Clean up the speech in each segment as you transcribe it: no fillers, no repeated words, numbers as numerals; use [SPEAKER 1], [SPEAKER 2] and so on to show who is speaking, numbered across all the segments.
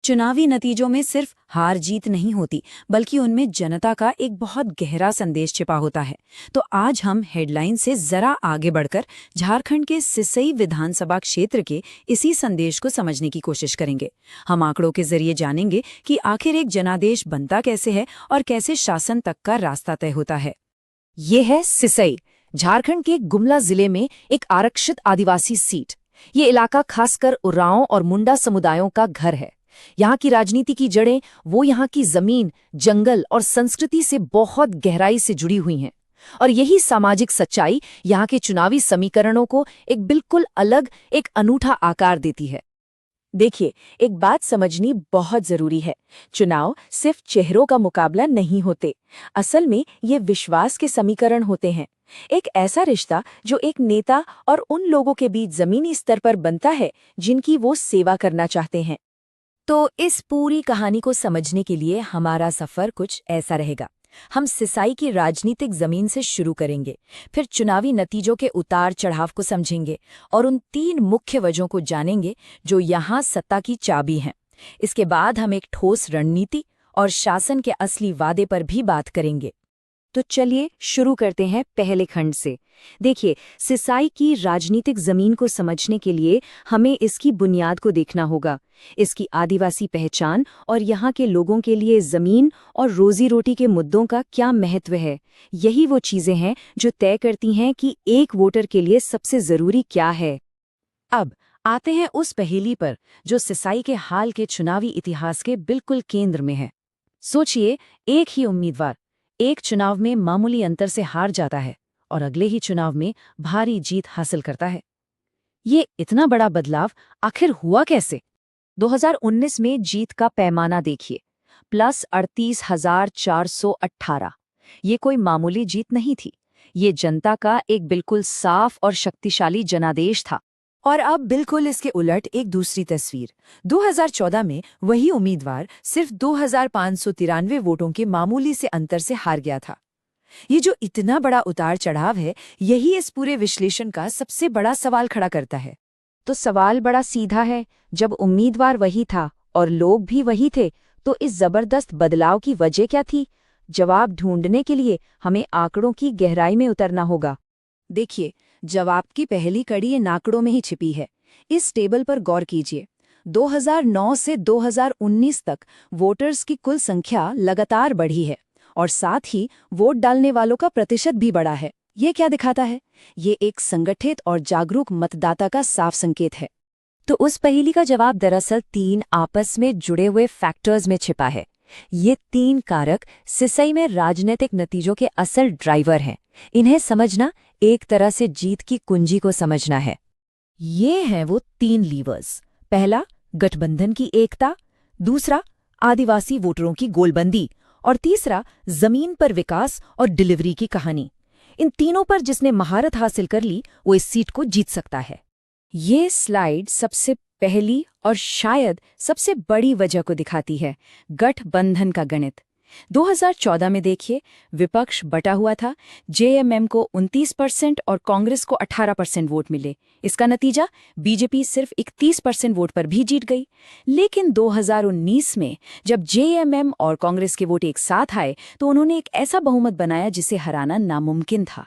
[SPEAKER 1] चुनावी नतीजों में सिर्फ हार जीत नहीं होती, बल्कि उनमें जनता का एक बहुत गहरा संदेश छिपा होता है। तो आज हम हेडलाइन से जरा आगे बढ़कर झारखंड के सिसई विधानसभा क्षेत्र के इसी संदेश को समझने की कोशिश करेंगे। हम आंकड़ों के जरिए जानेंगे कि आखिर एक जनादेश बनता कैसे है और कैसे शासन तक का रास्ता तय होता है।
[SPEAKER 2] ये है सिसई, झारखंड के गुमला जिले में एक आरक्षित आदिवासी सीट। ये इलाका खासकर उरांव और मुंडा समुदायों का घर है। यहाँ की राजनीति की जड़ें वो यहाँ की जमीन, जंगल और संस्कृति से बहुत गहराई से जुड़ी हुई हैं। और यही सामाजिक सच्चाई यहाँ के चुनावी समीकरणों को एक बिल्कुल अलग, एक अनूठा आकार देती है। देखिए, एक बात समझनी बहुत जरूरी है। चुनाव सिर्फ चेहरों का मुकाबला नहीं होते। असल में ये विश्वास के समीकरण होते हैं। एक ऐसा रिश्ता जो एक नेता और उन लोगों के बीच जमीनी स्तर पर बनता है जिनकी वो सेवा करना चाहते हैं। तो इस पूरी कहानी को समझने के लिए हमारा सफर कुछ ऐसा रहेगा। हम सिसई की राजनीतिक जमीन से शुरू करेंगे, फिर चुनावी नतीजों के उतार चढ़ाव को समझेंगे और उन 3 मुख्य वजहों को जानेंगे जो यहाँ सत्ता की चाबी हैं। इसके बाद हम एक ठोस रणनीति और शासन के असली वादे पर भी बात करेंगे। तो चलिए शुरू करते हैं पहले खंड से। देखिए, सिसई की राजनीतिक जमीन को समझने के लिए हमें इसकी बुनियाद को देखना होगा, इसकी आदिवासी पहचान और यहाँ के लोगों के लिए जमीन और रोजी रोटी के मुद्दों का क्या महत्व है। यही वो चीजें हैं जो तय करती हैं कि एक वोटर के लिए सबसे जरूरी क्या है। अब आते हैं उस पहेली पर जो सिसई के हाल के चुनावी इतिहास के बिल्कुल केंद्र में है। सोचिए, एक ही उम्मीदवार एक चुनाव में मामूली अंतर से हार जाता है और अगले ही चुनाव में भारी जीत हासिल करता है। ये इतना बड़ा बदलाव आखिर हुआ कैसे? 2019 में जीत का पैमाना देखिए, +38,418। ये कोई मामूली जीत नहीं थी। ये जनता का एक बिल्कुल साफ और शक्तिशाली जनादेश था। और अब बिल्कुल इसके उलट एक दूसरी तस्वीर। 2014 में वही उम्मीदवार सिर्फ 2,593 वोटों के मामूली से अंतर से हार गया था। ये जो इतना बड़ा उतार चढ़ाव है, यही इस पूरे विश्लेषण का सबसे बड़ा सवाल खड़ा करता है। तो सवाल बड़ा सीधा है, जब उम्मीदवार वही था और लोग भी वही थे, तो इस जबरदस्त बदलाव की वजह क्या थी? जवाब ढूंढने के लिए हमें आंकड़ों की गहराई में उतरना होगा। देखिए, जवाब की पहली कड़ी ये आंकड़ों में ही छिपी है। इस टेबल पर गौर कीजिए। 2009 से 2019 तक वोटर्स की कुल संख्या लगातार बढ़ी है और साथ ही वोट डालने वालों का प्रतिशत भी बढ़ा है। ये क्या दिखाता है? ये एक संगठित और जागरूक मतदाता का साफ संकेत है। तो उस पहेली का जवाब दरअसल 3 आपस में जुड़े हुए फैक्टर्स में छिपा है। ये 3 कारक सिसई में राजनीतिक नतीजों के असल ड्राइवर हैं। इन्हें समझना एक तरह से जीत की कुंजी को समझना है। ये हैं वो 3 लीवर्स। पहला, गठबंधन की एकता, दूसरा, आदिवासी वोटरों की गोलबंदी और तीसरा, जमीन पर विकास और डिलीवरी की कहानी। इन तीनों पर जिसने महारत हासिल कर ली, वो इस सीट को जीत सकता है। ये स्लाइड सबसे पहली और शायद सबसे बड़ी वजह को दिखाती है, गठबंधन का गणित। 2014 में देखिए, विपक्ष बटा हुआ था। जेएमएम को 29% और कांग्रेस को 18% वोट मिले। इसका नतीजा, बीजेपी सिर्फ 31% वोट पर भी जीत गई। लेकिन 2019 में जब जेएमएम और कांग्रेस के वोट एक साथ आए, तो उन्होंने एक ऐसा बहुमत बनाया जिसे हराना नामुमकिन था।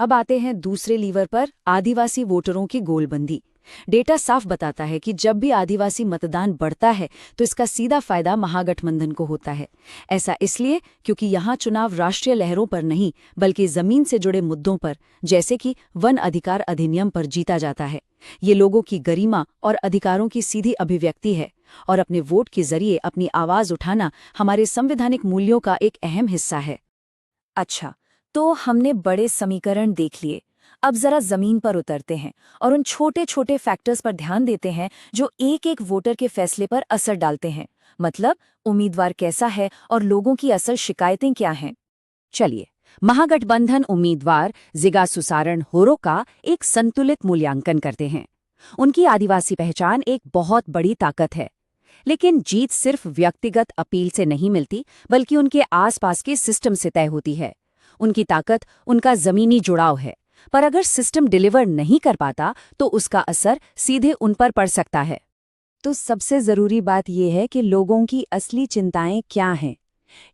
[SPEAKER 2] अब आते हैं दूसरे लीवर पर, आदिवासी वोटरों की गोलबंदी। डेटा साफ बताता है कि जब भी आदिवासी मतदान बढ़ता है, तो इसका सीधा फायदा महागठबंधन को होता है। ऐसा इसलिए क्योंकि यहाँ चुनाव राष्ट्रीय लहरों पर नहीं, बल्कि जमीन से जुड़े मुद्दों पर, जैसे कि वन अधिकार अधिनियम पर जीता जाता है। ये लोगों की गरिमा और अधिकारों की सीधी अभिव्यक्ति है और अपने वोट के जरिए अपनी आवाज उठाना हमारे संवैधानिक मूल्यों का एक अहम हिस्सा है। अच्छा, तो हमने बड़े समीकरण देख लिए। अब जरा जमीन पर उतरते हैं और उन छोटे छोटे फैक्टर्स पर ध्यान देते हैं जो एक एक वोटर के फैसले पर असर डालते हैं। मतलब, उम्मीदवार कैसा है और लोगों की असल शिकायतें क्या हैं। चलिए, महागठबंधन उम्मीदवार जिगा सुसारण होरो का एक संतुलित मूल्यांकन करते हैं। उनकी आदिवासी पहचान एक बहुत बड़ी ताकत है। लेकिन जीत सिर्फ व्यक्तिगत अपील से नहीं मिलती, बल्कि उनके आसपास के सिस्टम से तय होती है। उनकी ताकत उनका जमीनी जुड़ाव है, पर अगर सिस्टम डिलीवर नहीं कर पाता तो उसका असर सीधे उन पर पड़ सकता है। तो सबसे ज़रूरी बात ये है कि लोगों की असली चिंताएं क्या हैं।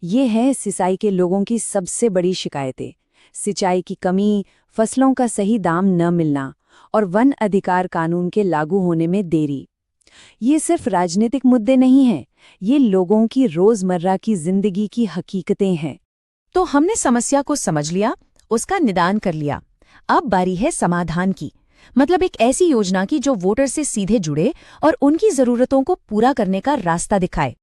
[SPEAKER 2] ये है सिंचाई के लोगों की सबसे बड़ी शिकायतें। सिंचाई की कमी, फसलों का सही दाम न मिलना और वन अधिकार कानून के लागू होने में देरी। ये सिर्फ राजनीतिक मुद्दे नहीं हैं, ये लोगों की रोज़मर्रा की जिंदगी की हकीकतें हैं।
[SPEAKER 3] तो हमने समस्या को समझ लिया, उसका निदान कर लिया। अब बारी है समाधान की, मतलब एक ऐसी योजना की जो वोटर से सीधे जुड़े और उनकी जरूरतों को पूरा करने का रास्ता दिखाए।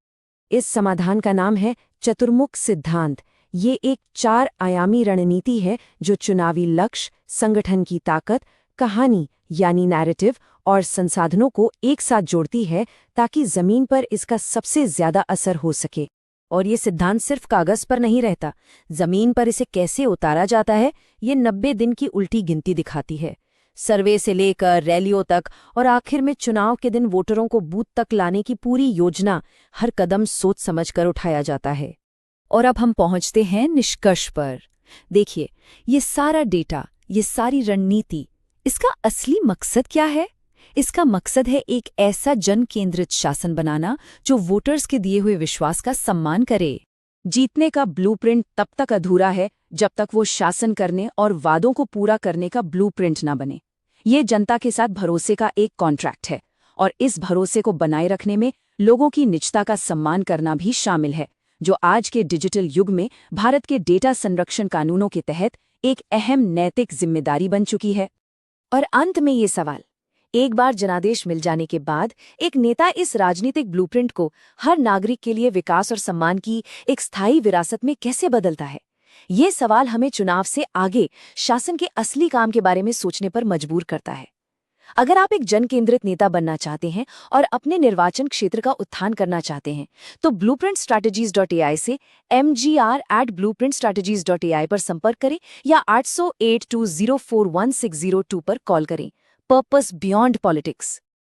[SPEAKER 2] इस समाधान का नाम है चतुर्मुख सिद्धांत। ये एक 4 आयामी रणनीति है जो चुनावी लक्ष्य, संगठन की ताकत, कहानी यानी नैरेटिव और संसाधनों को एक साथ जोड़ती है ताकि जमीन पर इसका सबसे ज्यादा असर हो सके।
[SPEAKER 1] और ये सिद्धांत सिर्फ कागज पर नहीं रहता, जमीन पर इसे कैसे उतारा जाता है ये 90 दिन की उल्टी गिनती दिखाती है। सर्वे से लेकर रैलियों तक और आखिर में चुनाव के दिन वोटरों को बूथ तक लाने की पूरी योजना हर कदम सोच समझकर उठाया जाता है।
[SPEAKER 3] और अब हम पहुंचते हैं निष्कर्ष पर। देखिए, ये सारा डेटा, ये सारी रणनीति, इसका असली मकसद क्या है? इसका मकसद है एक ऐसा जन केंद्रित शासन बनाना जो वोटर्स के दिए हुए विश्वास का सम्मान करे।
[SPEAKER 2] जीतने का ब्लूप्रिंट तब तक अधूरा है जब तक वो शासन करने और वादों को पूरा करने का ब्लूप्रिंट ना बने। ये जनता के साथ भरोसे का एक कॉन्ट्रैक्ट है और इस भरोसे को बनाए रखने में लोगों की निजता का सम्मान करना भी शामिल है, जो आज के डिजिटल युग में भारत के डेटा संरक्षण कानूनों के तहत एक अहम नैतिक जिम्मेदारी बन चुकी है।
[SPEAKER 3] और अंत में ये सवाल, एक बार जनादेश मिल जाने के बाद एक नेता इस राजनीतिक ब्लूप्रिंट को हर नागरिक के लिए विकास और सम्मान की एक स्थायी विरासत में कैसे बदलता है? ये सवाल हमें चुनाव से आगे शासन के असली काम के बारे में सोचने पर मजबूर करता है। अगर आप एक जन केंद्रित नेता बनना चाहते हैं और अपने निर्वाचन क्षेत्र का उत्थान करना चाहते हैं, तो blueprintstrategies.ai से mgr@blueprintstrategies.ai पर संपर्क करें या 800-820-41602 पर कॉल करें। Purpose beyond politics.